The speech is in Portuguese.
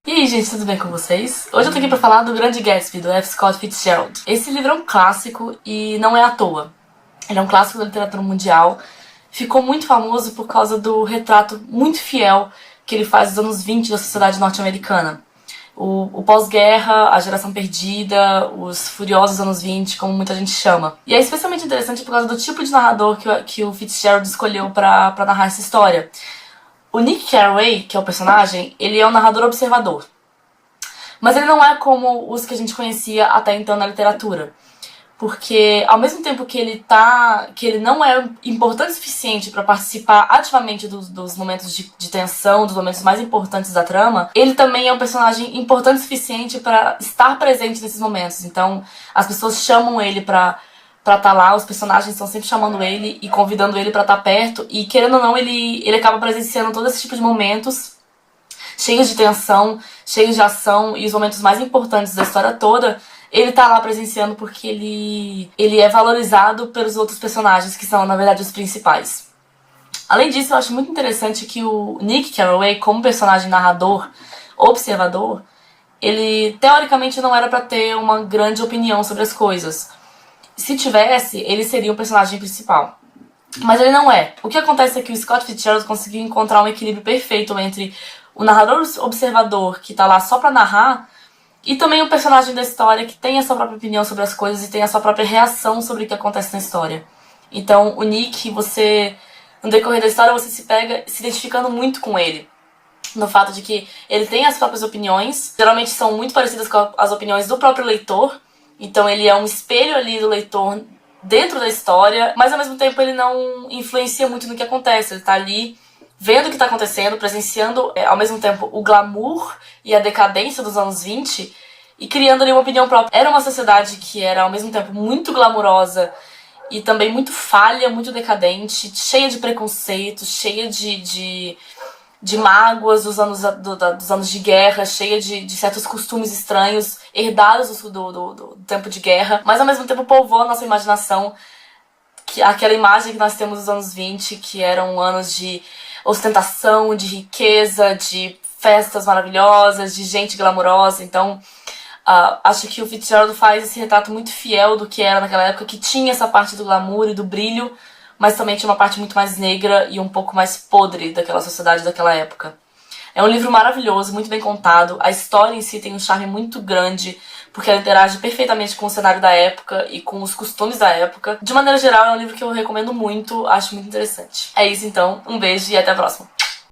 E aí, gente, tudo bem com vocês? Hoje eu tô aqui pra falar do Grande Gatsby, do F. Scott Fitzgerald. Esse livro é um clássico e não é à toa. Ele é um clássico da literatura mundial. Ficou muito famoso por causa do retrato muito fiel que ele faz dos anos 20 da sociedade norte-americana. O pós-guerra, a geração perdida, os furiosos anos 20, como muita gente chama. E é especialmente interessante por causa do tipo de narrador que o Fitzgerald escolheu pra narrar essa história. O Nick Carraway, que é o personagem, ele é um narrador observador. Mas ele não é como os que a gente conhecia até então na literatura. Porque ao mesmo tempo que ele não é importante o suficiente para participar ativamente dos momentos de tensão, dos momentos mais importantes da trama, ele também é um personagem importante o suficiente para estar presente nesses momentos. Então as pessoas chamam ele pra estar lá, os personagens estão sempre chamando ele e convidando ele pra estar perto, e querendo ou não, ele acaba presenciando todo esse tipo de momentos cheios de tensão, cheios de ação, e os momentos mais importantes da história toda ele tá lá presenciando porque ele é valorizado pelos outros personagens, que são, na verdade, os principais. Além disso, eu acho muito interessante que o Nick Carraway, como personagem narrador, observador, ele teoricamente não era pra ter uma grande opinião sobre as coisas. Se tivesse, ele seria o personagem principal. Mas ele não é. O que acontece é que o Scott Fitzgerald conseguiu encontrar um equilíbrio perfeito entre o narrador observador, que tá lá só pra narrar, e também o personagem da história que tem a sua própria opinião sobre as coisas e tem a sua própria reação sobre o que acontece na história. Então, o Nick, no decorrer da história, você se pega se identificando muito com ele. No fato de que ele tem as próprias opiniões, geralmente são muito parecidas com as opiniões do próprio leitor. Então ele é um espelho ali do leitor dentro da história, mas ao mesmo tempo ele não influencia muito no que acontece. Ele tá ali vendo o que tá acontecendo, presenciando ao mesmo tempo o glamour e a decadência dos anos 20 e criando ali uma opinião própria. Era uma sociedade que era ao mesmo tempo muito glamurosa e também muito falha, muito decadente, cheia de preconceito, cheia de mágoas dos anos de guerra, cheia de certos costumes estranhos herdados do tempo de guerra, mas ao mesmo tempo povoa a nossa imaginação, aquela imagem que nós temos dos anos 20, que eram anos de ostentação, de riqueza, de festas maravilhosas, de gente glamurosa. Então acho que o Fitzgerald faz esse retrato muito fiel do que era naquela época, que tinha essa parte do glamour e do brilho, mas também tinha uma parte muito mais negra e um pouco mais podre daquela sociedade daquela época. É um livro maravilhoso, muito bem contado. A história em si tem um charme muito grande, porque ela interage perfeitamente com o cenário da época e com os costumes da época. De maneira geral, é um livro que eu recomendo muito, acho muito interessante. É isso então, um beijo e até a próxima.